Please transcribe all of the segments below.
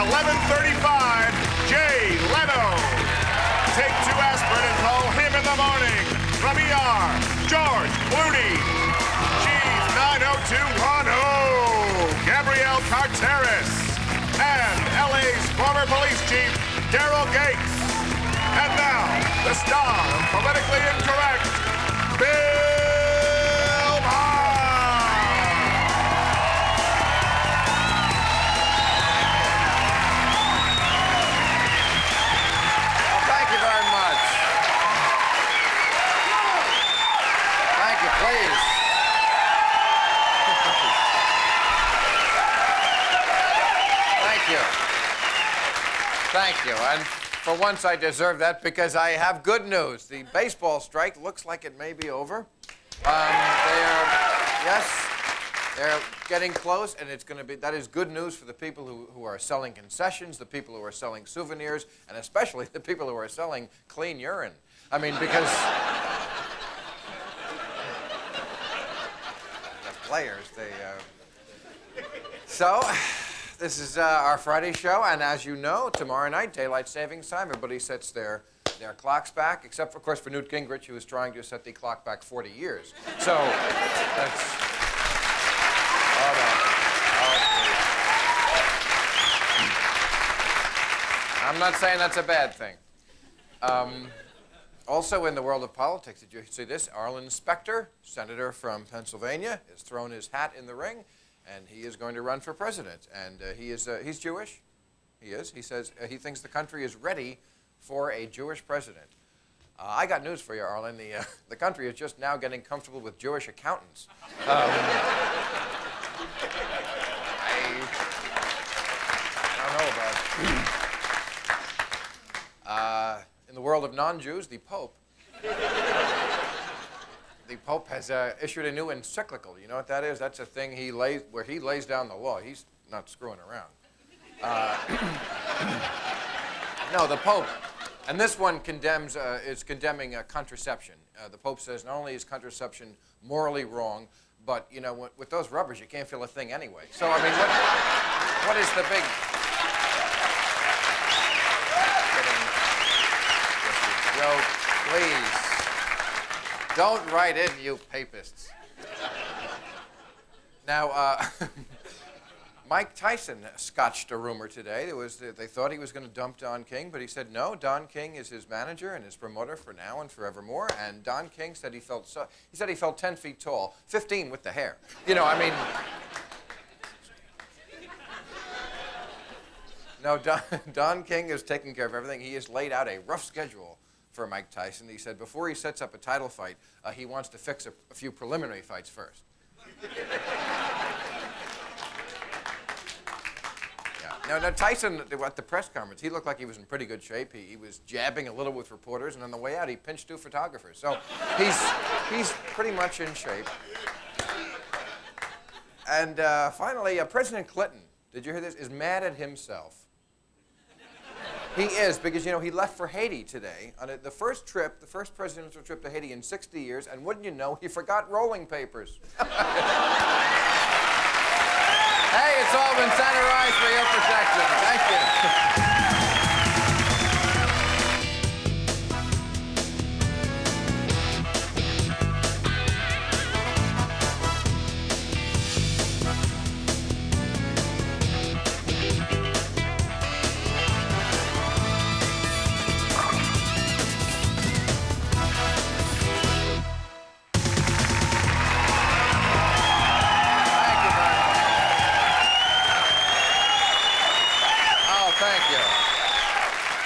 11:35, Jay Leno. Take 2 aspirin and call him in the morning. From ER, George Clooney. She's 90210, Gabrielle Carteris. And LA's former police chief, Daryl Gates. And now, the star of Politically Incorrect, Bill Maher. Well, thank you very much. Thank you, please. Thank you. Thank you. And for once, I deserve that because I have good news. The baseball strike looks like it may be over. They're getting close, and it's going to be, that is good news for the people who are selling concessions, the people who are selling souvenirs, and especially the people who are selling clean urine. I mean, because the players, So, this is our Friday show, and as you know, tomorrow night, daylight savings time, everybody sets their clocks back, except, of course, for Newt Gingrich, who is trying to set the clock back 40 years. So, that's... Hold on. I'm not saying that's a bad thing. Also, in the world of politics, did you see this? Arlen Specter, senator from Pennsylvania, has thrown his hat in the ring, and he is going to run for president. And he's Jewish. He is. He says he thinks the country is ready for a Jewish president. I got news for you, Arlen. The country is just now getting comfortable with Jewish accountants. I don't know about in the world of non-Jews, the Pope. The Pope has issued a new encyclical. You know what that is? That's a thing where he lays down the law. He's not screwing around. No, the Pope. And this one is condemning contraception. The Pope says not only is contraception morally wrong, but, you know, with those rubbers, you can't feel a thing anyway. So, I mean, what is the big... Joke, please. Don't write in, you papists. Now, Mike Tyson scotched a rumor today. They thought he was going to dump Don King, but he said no. Don King is his manager and his promoter for now and forevermore. And Don King said he felt 10 feet tall, 15 with the hair. You know, I mean. No, Don King is taking care of everything. He has laid out a rough schedule for Mike Tyson. He said before he sets up a title fight, he wants to fix a few preliminary fights first. Now, Tyson, at the press conference, he looked like he was in pretty good shape. He was jabbing a little with reporters, and on the way out, he pinched 2 photographers. So he's pretty much in shape. And finally, President Clinton, did you hear this, is mad at himself. He is, because, you know, he left for Haiti today on the first presidential trip to Haiti in 60 years, and wouldn't you know, he forgot rolling papers. Hey, it's all been sanitized for your protection. Thank you.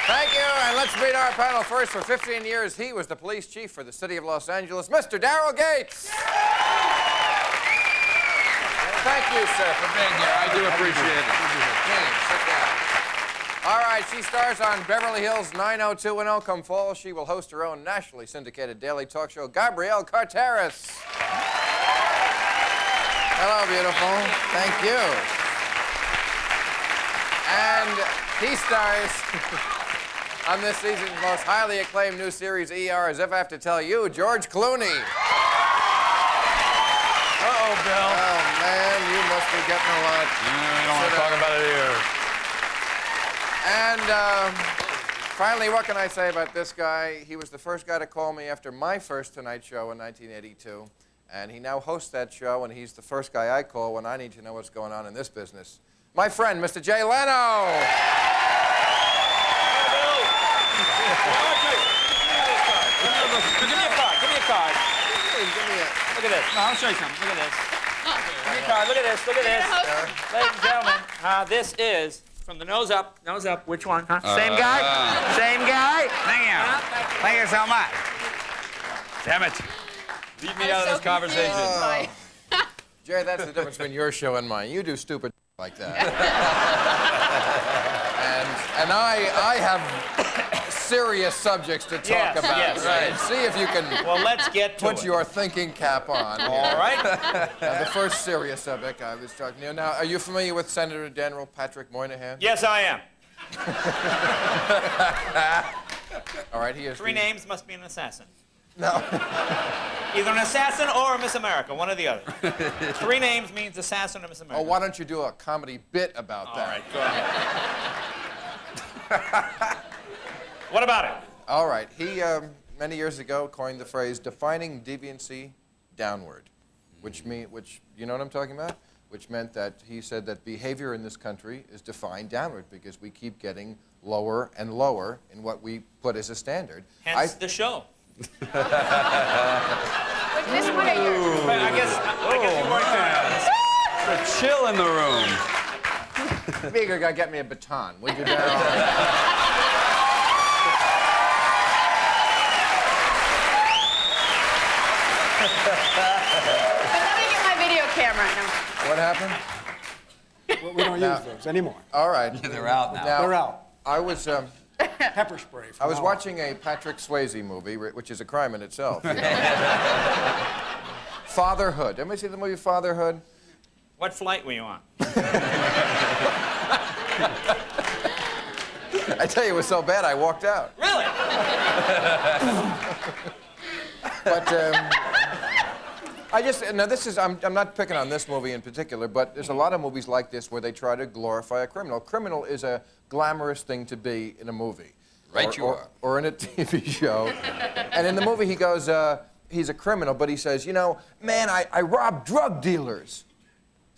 Thank you, and let's meet our panel first. For 15 years, he was the police chief for the city of Los Angeles, Mr. Daryl Gates. Thank you, sir, for being here. I do appreciate it. Sit down. All right, she stars on Beverly Hills 90210. Come fall, she will host her own nationally syndicated daily talk show, Gabrielle Carteris. Hello, beautiful. Thank you. And he stars on this season's most highly acclaimed new series, ER, as if I have to tell you, George Clooney. Uh-oh, Bill. Oh, man, you must be getting a lot. I don't want to talk about it here. And finally, what can I say about this guy? He was the first guy to call me after my first Tonight Show in 1982. And he now hosts that show, and he's the first guy I call when I need to know what's going on in this business. My friend, Mr. Jay Leno. Give me a card. Give me a card. Give me a... Look at this. No, I'll show you something. Look at this. Give me a card. Look at this. Look at this. Ladies and gentlemen, this is from the nose up. Nose up. Which one? Huh? Same guy? Same guy? Thank you. Thank you so much. Damn it. Leave me out of this conversation. Jay, that's the difference between your show and mine. You do stupid like that. and I have serious subjects to talk about. Yes. Right. See if you can Well, let's get to put your thinking cap on. All right. The first serious subject I was talking to you. Now, are you familiar with Senator Daniel Patrick Moynihan? Yes, I am. All right, he is. Three names must be an assassin. No. Either an assassin or a Miss America, one or the other. Three names means assassin or Miss America. Oh, why don't you do a comedy bit about that? All right, go ahead. What about it? All right. He, many years ago, coined the phrase defining deviancy downward, which you know what I'm talking about? Which meant that he said that behavior in this country is defined downward because we keep getting lower and lower in what we put as a standard. Hence the show. This one or yours? I guess you weren't It's a chill in the room. Beaker, go get me a baton, would you, Daryl? Let me get my video camera now. What happened? Well, we don't use those anymore. All right. They're out now. They're out. I was Pepper spray. I was watching a Patrick Swayze movie, which is a crime in itself. You know? Fatherhood. Everybody see the movie Fatherhood? What flight were you on? I tell you, it was so bad I walked out. Really? But I'm not picking on this movie in particular, but there's a lot of movies like this where they try to glorify a criminal. Criminal is a glamorous thing to be in a movie. Right, or in a TV show. And in the movie he goes, he's a criminal, but he says, you know, man, I rob drug dealers.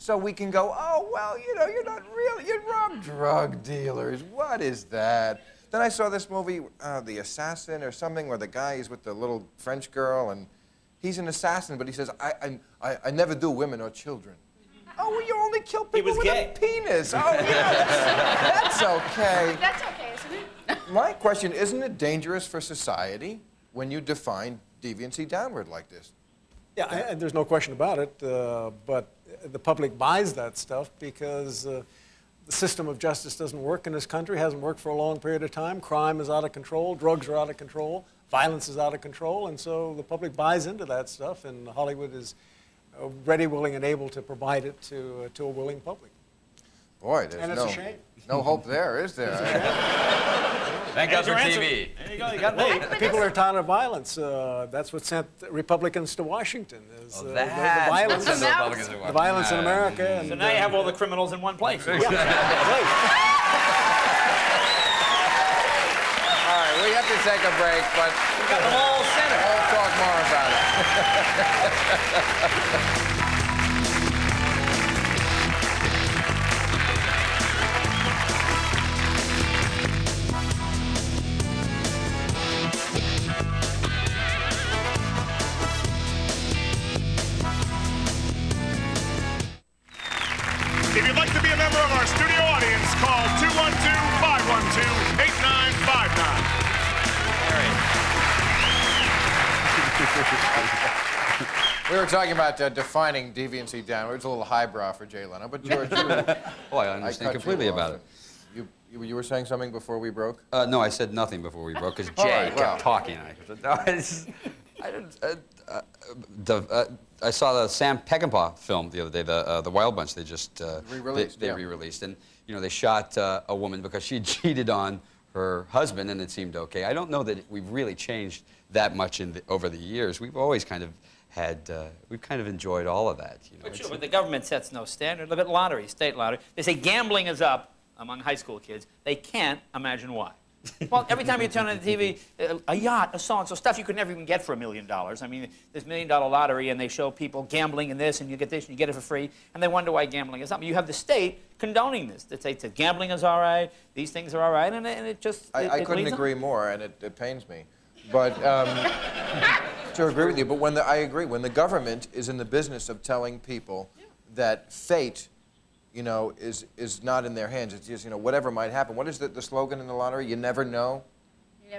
So we can go, oh, well, you know, you're not real, you rob drug dealers. What is that? Then I saw this movie, The Assassin or something, where the guy is with the little French girl, and he's an assassin, but he says, I never do women or children. Oh, well, you only kill people with a penis. Oh, yes. That's okay. That's okay, isn't it? My question, isn't it dangerous for society when you define deviancy downward like this? Yeah, and there's no question about it, but the public buys that stuff because the system of justice doesn't work in this country, hasn't worked for a long period of time. Crime is out of control, drugs are out of control, violence is out of control, and so the public buys into that stuff, and Hollywood is ready, willing, and able to provide it to a willing public. Boy, there's no hope there, is there? Thank God for TV. There you go, you got me. People are tired of violence. That's what sent Republicans to Washington. Is, the violence, the violence in America. And, So now you have all the criminals in one place. yeah. All right, we have to take a break, but You got them all centered. we'll talk more about it. If you'd like to be a member of our studio audience, call 212-512-8959. We were talking about defining deviancy downward. It's a little highbrow for Jay Leno, but George, I understand completely about it. You were saying something before we broke? No, I said nothing before we broke because All Jay right, well. kept talking. I saw the Sam Peckinpah film the other day, the Wild Bunch. They just re-released. They re-released, and you know they shot a woman because she cheated on her husband, and it seemed okay. I don't know that we've really changed that much over the years. We've always kind of we've kind of enjoyed all of that. You know, But the government sets no standard. Look at lottery, state lottery. They say gambling is up. among high school kids. They can't imagine why. Well, every time you turn on the TV, a yacht, a so-and-so, stuff you could never even get for $1 million. I mean, there's $1 million lottery, and they show people gambling in this, and you get this, and you get it for free, and they wonder why gambling is up. You have the state condoning this. They say gambling is all right, these things are all right, and it just I couldn't agree more, and it pains me. But to agree with you, but I agree, when the government is in the business of telling people that fate, you know, is not in their hands. It's just, you know, whatever might happen. What is the slogan in the lottery? You never know?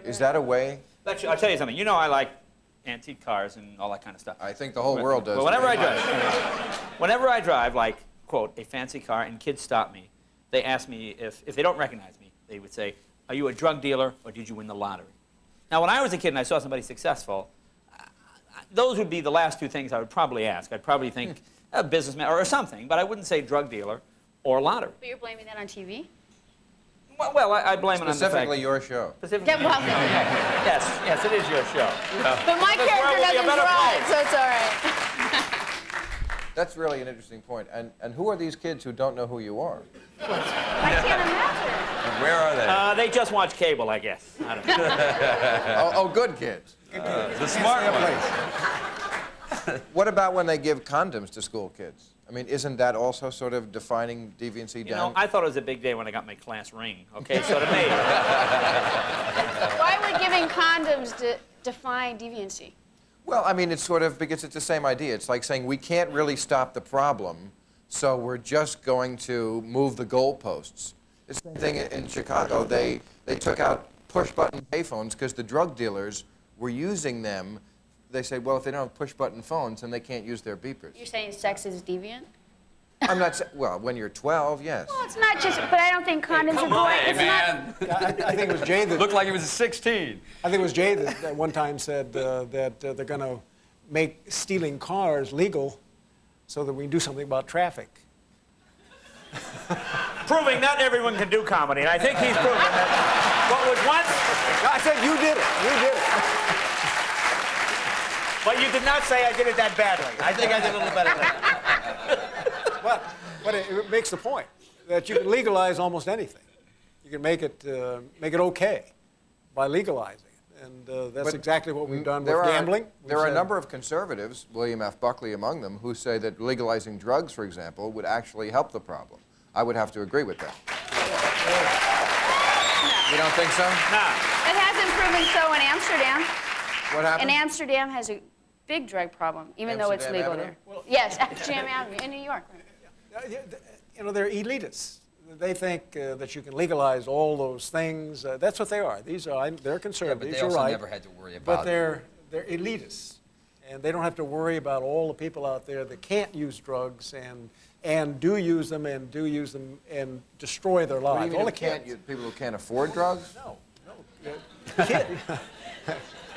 Is that a way? I'll tell you something. You know I like antique cars and all that kind of stuff. I think the whole world does. But whenever I drive, like, quote, a fancy car, and kids stop me, they ask me if they don't recognize me, they would say, are you a drug dealer or did you win the lottery? Now, when I was a kid and I saw somebody successful, those would be the last two things I would probably ask. I'd probably think a businessman or something, but I wouldn't say drug dealer or lottery. But you're blaming that on TV? Well, I blame it on the fact. Specifically your show. Yeah, well, Yes, it is your show. but my character doesn't drive, so it's all right. That's really an interesting point. And who are these kids who don't know who you are? I can't imagine. Where are they? They just watch cable, I guess. I don't know. Oh, good kids. The smart ones. What about when they give condoms to school kids? I mean, isn't that also sort of defining deviancy You down? know, I thought it was a big day when I got my class ring. Okay, so to me. Why would giving condoms define deviancy? Well, I mean, it's sort of because it's the same idea. It's like saying we can't really stop the problem, so we're just going to move the goalposts. It's the same thing in Chicago. They took out push-button payphones because the drug dealers were using them. They say, well, if they don't have push-button phones, then they can't use their beepers. You're saying sex is deviant? I'm not saying, well, when you're 12, yes. Well, it's not just, but I don't think condoms are going. Hey, It's man. I think it was Jay that Looked like he was 16. I think it was Jay that one time said that they're going to make stealing cars legal so that we can do something about traffic. Proving not everyone can do comedy, and I think he's proven that what was once. I said you did it. You did it. But you did not say I did it that badly. I think I did a little better than that. But it makes the point that you can legalize almost anything. You can make it okay by legalizing it, and that's exactly what we've done with gambling. There are a number of conservatives, William F. Buckley among them, who say that legalizing drugs, for example, would actually help the problem. I would have to agree with that. You don't think so? No. It hasn't proven so in Amsterdam. What happened? And Amsterdam has a big drug problem, even though it's legal Avenue? there. Yes, Amsterdam Avenue in New York. You know, they're elitists. They think that you can legalize all those things. That's what they are. They're conservatives. But they You're also right. never had to worry about But they're elitists, and they don't have to worry about all the people out there that can't use drugs and do use them and destroy their What do lives. you mean All the who can't kids. people who can't afford drugs? No.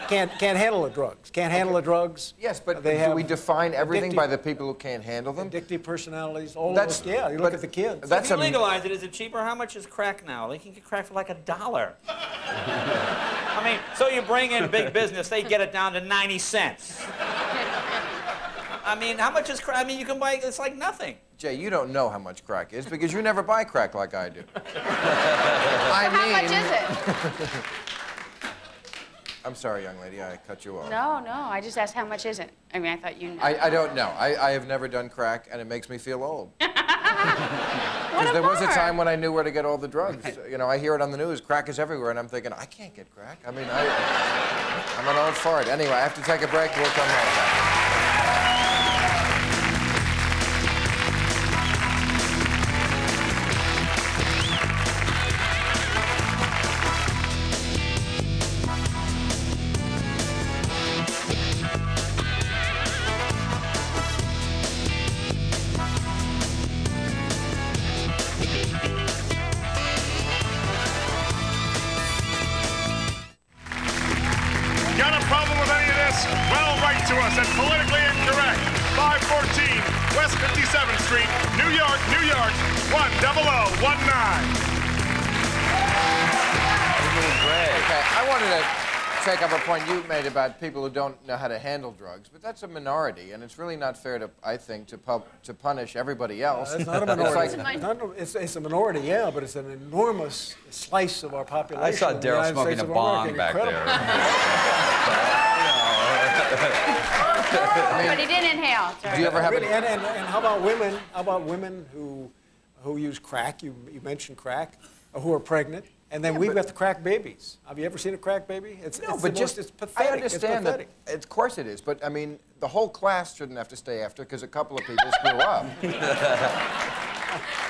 Can't handle the drugs. Can't handle the drugs. Yes, but They do have we define everything by addictive- the people who can't handle them? Addictive personalities. All That's- of us. Yeah, you look at the kids. that's If you a- legalize it, is it cheaper? How much is crack now? They can get crack for like $1. I mean, so you bring in big business, they get it down to 90 cents. I mean, how much is crack? I mean, you can buy, it's like nothing. Jay, you don't know how much crack is because you never buy crack like I do. How much is it? I'm sorry, young lady, I cut you off. No, I just asked how much is it. I mean, I thought you knew. I don't know. I have never done crack, and it makes me feel old. What Because there was a time when I knew where to get all the drugs. You know, I hear it on the news, crack is everywhere, and I'm thinking, I can't get crack. I mean, I'm an old fart. Anyway, I have to take a break. We'll come right back. Got a problem with any of this? Well, write to us at Politically Incorrect, 514 West 57th Street, New York, New York, 10019. Okay, I wanted to take up a point you made about people who don't know how to handle drugs, but that's a minority, and it's really not fair to, I think, to punish everybody else. It's not a minority. It's It's a minority, yeah, but it's an enormous slice of our population. I saw in the Daryl United smoking States a of bomb America. back Incredible. But he didn't inhale. Do you ever have Really, a... and how about women? How about women who use crack? You mentioned crack, who are pregnant, and then we've got the crack babies. Have you ever seen a crack baby? It's it's pathetic. I understand it's pathetic. that. Of course it is, but I mean, the whole class shouldn't have to stay after because a couple of people screw up.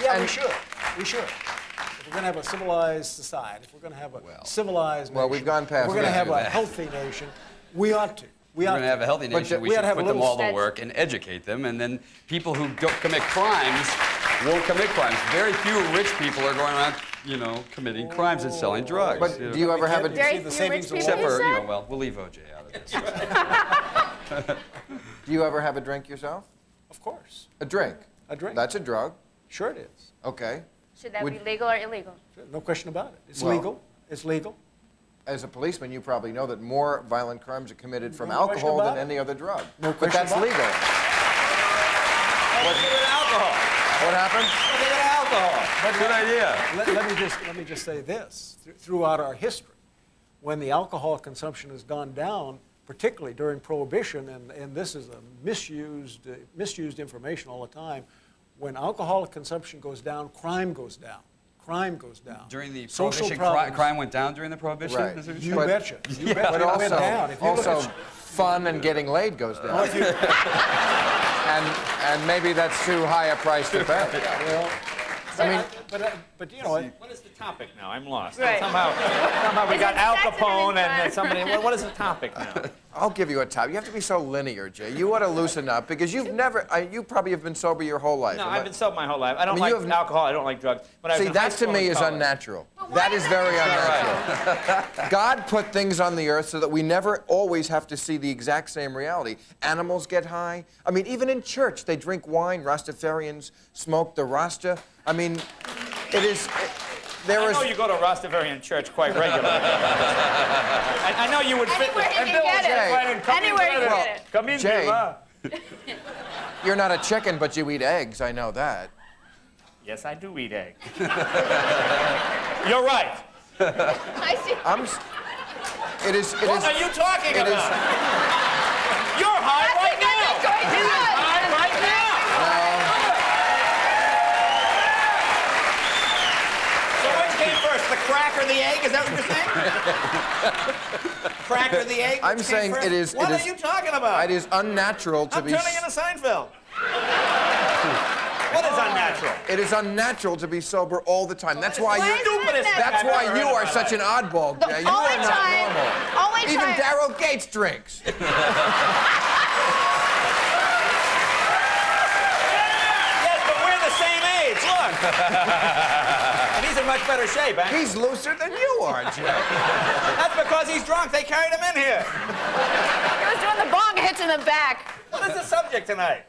Yeah, we should. We should. If we're going to have a civilized society, if we're going to have a civilized nation, well, we've gone past if we're going to that. have a healthy nation, we ought to. We're going to have a healthy nation. We should put them all to work and educate them, and then people who don't commit crimes won't commit crimes. Very few rich people are going around, you know, committing crimes and selling drugs. But do you ever have a... Very few rich people, Except you for, you said? know, well, we'll leave OJ out of this. Do you ever have a drink yourself? Of course. A drink? A drink. That's a drug. Sure it is. Okay. Should that be legal or illegal? No question about it. It's Well- legal. It's legal. As a policeman, you probably know that more violent crimes are committed from No question alcohol about than it. any other drug. No But question that's about it. legal. What's with alcohol? What happened? What's with alcohol? Good idea. Let me just say this. Throughout our history, when the alcohol consumption has gone down, particularly during Prohibition, and this is a misused information all the time, when alcohol consumption goes down, crime goes down. Crime goes down. During the Social Prohibition, problems- crime went down during the Prohibition? Right. Is that what You you're saying? betcha. You betcha. But It went down. If you look also at- fun and getting laid goes down. and maybe that's too high a price to pay. well, I mean, but you know, What is the topic now? I'm lost. Right. Somehow we Is got it Al sex and Capone and fun? somebody. What is the topic now? I'll give you a top. You have to be so linear, Jay. You ought to loosen up because you've never, you probably have been sober your whole life. No, Am I've I- been sober my whole life. I don't I mean, you like have- alcohol. I don't like drugs. But I was See, in high that to school me and is college. unnatural. why That is is that very unnatural? unnatural. God put things on the earth so that we never always have to see the exact same reality. Animals get high. I mean, even in church, they drink wine. Rastafarians smoke the Rasta. I mean, it is... There I is... know you go to Rastafarian church quite regularly. I know you would fit. Anywhere you and can Bill get was it. invited, come in Anywhere you together. can get it. Come in, Jay. Bill. You're not a chicken, but you eat eggs. I know that. Yes, I do eat eggs. You're right. I see. It is... What are you talking it about? You're high That's right because now. it's going He to is us. high right now. So which came first, the crack or the egg? Is that what you're saying? Crack or the egg? I'm which saying came first? it is- What it are is- you talking about? It is unnatural to I'm be... turning into Seinfeld. What is unnatural? It is unnatural to be sober all the time. That's why Why you're... is it unnatural? That's why you are such an oddball, Jay. You are not normal. Only Even time. Daryl Gates drinks. Yes, but we're the same age. Look. And he's in much better shape, eh? He's looser than you are, Jay. That's because he's drunk. They carried him in here. He was doing the bong hits in the back. What is the subject tonight?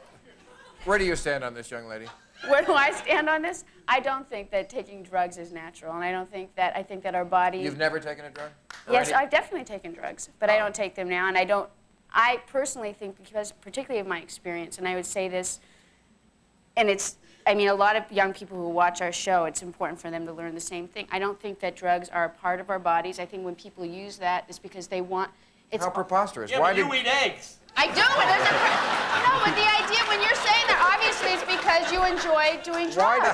Where do you stand on this, young lady? Where do I stand on this? I don't think that taking drugs is natural, and I think that our body. You've never taken a drug? Or Yes, any- I've definitely taken drugs, but I don't take them now, and I personally think, because particularly of my experience, and I would say this, and I mean, a lot of young people who watch our show, it's important for them to learn the same thing. I don't think that drugs are a part of our bodies. I think when people use that, it's because they want. How preposterous. Yeah, Why but did... you eat eggs. I do, but no, but the idea when you're saying that, obviously it's because you enjoy doing drugs.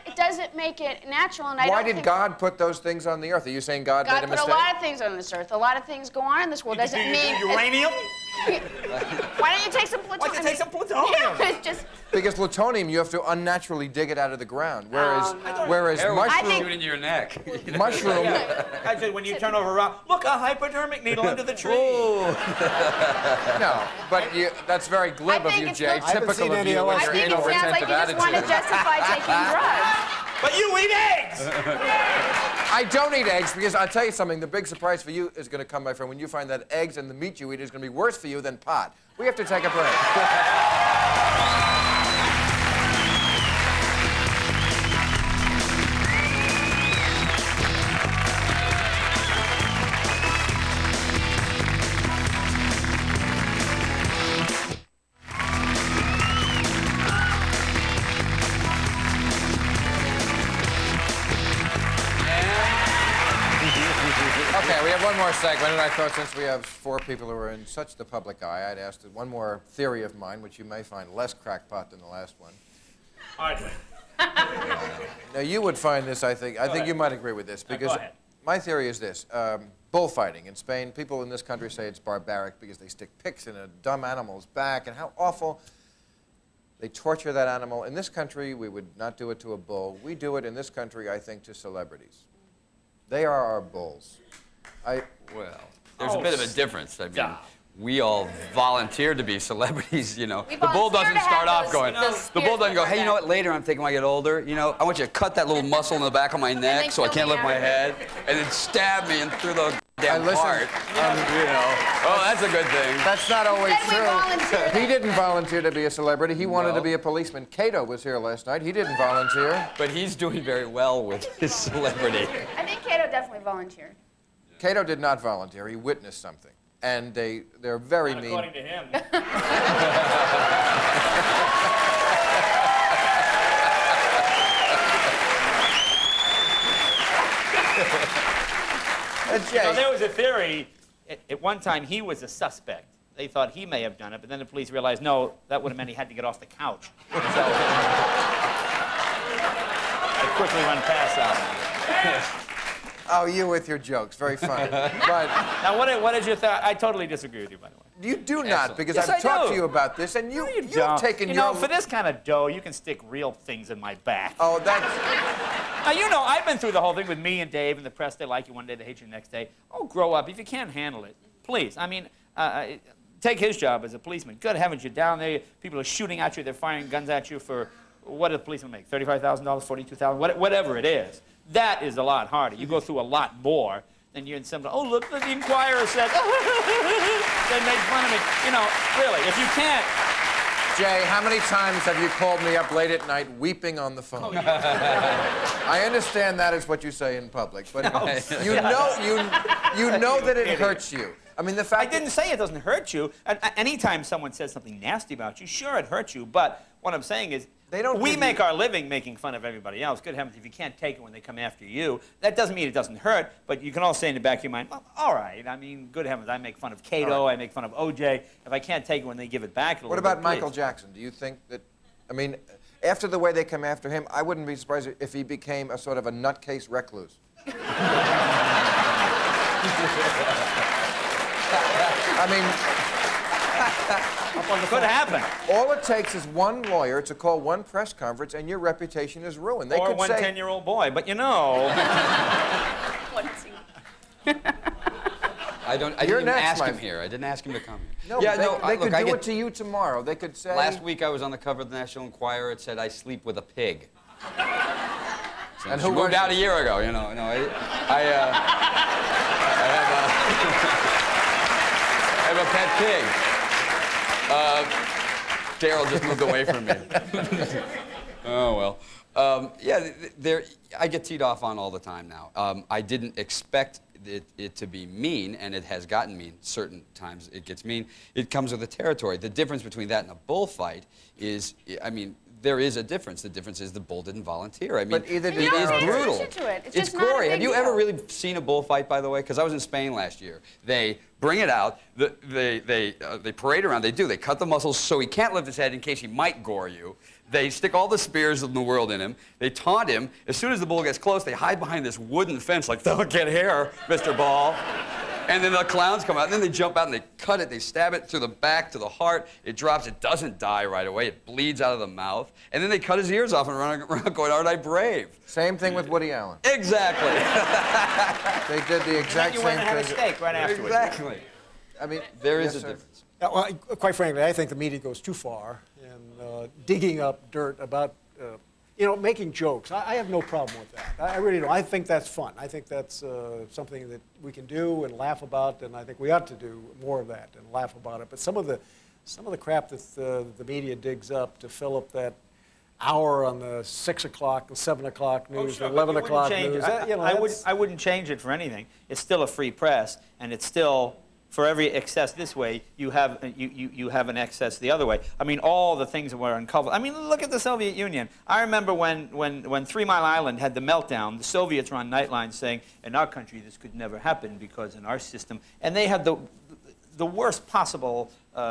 It doesn't make it natural, and I Why don't did think God put those things on the earth? Are you saying God made God a put mistake? a lot of things on this earth. A lot of things go on in this world. Do Doesn't you mean do uranium? Why don't you take some plutonium? Why don't you take some plutonium? It's just. Because plutonium, you have to unnaturally dig it out of the ground. Whereas, no. whereas Heroin mushroom... shoot into your neck. Mushroom... I said, when you turn over a rock, look, a hypodermic needle under the tree. No, but that's very glib I of think you, it's Jay. I haven't Typical seen of any you LSD. and I your think it anal sounds like you retentive just want to attitude. justify taking drugs. But you eat eggs. I don't eat eggs because I'll tell you something. The big surprise for you is going to come, my friend, when you find that eggs and the meat you eat is going to be worse for you than pot. We have to take a break. one more segment, and I thought since we have 4 people who are in such the public eye, I'd ask one more theory of mine, which you may find less crackpot than the last one. Hardly. Now, you would find this, I think you might agree with this, because my theory is this. Bullfighting in Spain, people in this country say it's barbaric because they stick picks in a dumb animal's back, and how awful. They torture that animal. In this country, we would not do it to a bull. We do it in this country, I think, to celebrities. They are our bulls. Well, there's a bit of a difference. I mean, we all volunteer to be celebrities, you know. The bull doesn't start off going, the bull doesn't go, hey, you know what, later I'm thinking when I get older, you know, I want you to cut that little muscle in the back of my neck so I can't lift my head, and then stab me and through the damn heart. You know, oh, that's a good thing. That's not always true. He didn't volunteer to be a celebrity. He wanted to be a policeman. Cato was here last night. He didn't volunteer. But he's doing very well with his celebrity. I think Cato definitely volunteered. Cato did not volunteer. He witnessed something. And they're very mean. According to him. You know, there was a theory, at one time he was a suspect. They thought he may have done it, but then the police realized, no, that would have meant he had to get off the couch. So they quickly run past that. Oh, you with your jokes. Very funny. But now, what is your thought? I totally disagree with you, by the way. You do not, because Yes, I've talked to you about this, and you've taken you know, for this kind of dough, you can stick real things in my back. Oh, that's... Now, you know, I've been through the whole thing with me and Dave and the press. They like you one day, they hate you the next day. Oh, grow up. If you can't handle it, please. I mean, take his job as a policeman. Good heavens, you're down there. People are shooting at you. They're firing guns at you for, what does a policeman make, $35,000, $42,000, whatever it is. That is a lot harder. You go through a lot more than you're in some, oh, look, the Inquirer said, they made fun of me. You know, really, if you can't. Jay, how many times have you called me up late at night weeping on the phone? I understand that is what you say in public, but you know that it hurts you. I mean, the fact I didn't say it doesn't hurt you. Anytime someone says something nasty about you, sure, it hurts you, but what I'm saying is, we make our living making fun of everybody else. Good heavens, if you can't take it when they come after you, that doesn't mean it doesn't hurt, but you can all say in the back of your mind, well, all right, I mean, good heavens, I make fun of Cato, I make fun of OJ. If I can't take it when they give it back, what about Michael Jackson? Do you think that, I mean, after the way they come after him, I wouldn't be surprised if he became a sort of a nutcase recluse. I mean... Could happen. All it takes is one lawyer to call one press conference, and your reputation is ruined. They or could one say, 10-year-old boy, but you know. I didn't even ask him here. I didn't ask him to come here. No, they could do it to you tomorrow. They could say... Last week I was on the cover of the National Enquirer. It said, I sleep with a pig. So and who moved out a year ago, you know. No, I have a pet pig. Daryl just moved away from me. Oh, well. Yeah, I get teed off on all the time now. I didn't expect it to be mean, and it has gotten mean. Certain times it gets mean. It comes with the territory. The difference between that and a bullfight is, I mean, there is a difference. The difference is the bull didn't volunteer. I mean, it is brutal. It's gory. Have you ever really seen a bullfight, by the way? Because I was in Spain last year. They bring it out. They parade around. They cut the muscles so he can't lift his head in case he might gore you. They stick all the spears in the world in him. They taunt him. As soon as the bull gets close, they hide behind this wooden fence like, don't get here, Mr. Ball. And then the clowns come out, and then they jump out and they cut it, they stab it through the back to the heart. It drops, it doesn't die right away, it bleeds out of the mouth. And then they cut his ears off and run around going, aren't I brave? Same thing with Woody Allen. Exactly. They did the exact same thing. You went and had a steak right afterwards. Exactly. I mean, there is a difference. Well, quite frankly, I think the media goes too far in digging up dirt about, you know, making jokes. I have no problem with that. I really don't. I think that's fun. I think that's something that we can do and laugh about, and I think we ought to do more of that and laugh about it. But some of the crap that the media digs up to fill up that hour on the 6 o'clock and 7 o'clock news, sure, 11 o'clock news. I wouldn't change it for anything. It's still a free press, and it's still for every excess this way, you have an excess the other way. I mean, all the things that were uncovered. I mean, look at the Soviet Union. I remember when 3 Mile Island had the meltdown, the Soviets were on Nightline saying, in our country this could never happen because in our system, and they had the worst possible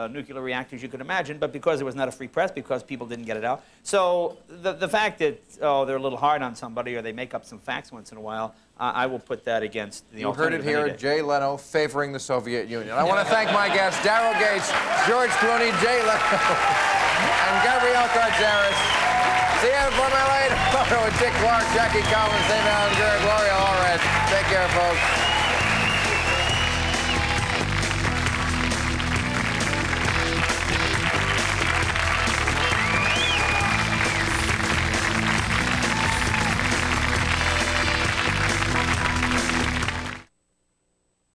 nuclear reactors you could imagine, but because there was not a free press, because people didn't get it out. So the fact that, oh, they're a little hard on somebody or they make up some facts once in a while, I will put that against the alternative. You heard it here, Jay Leno favoring the Soviet Union. I want to thank my guests, Daryl Gates, George Clooney, Jay Leno, and Gabrielle Carteris. See you from LA tomorrow with Dick Clark, Jackie Collins, Dave Allen, Gloria Allred. Take care, folks.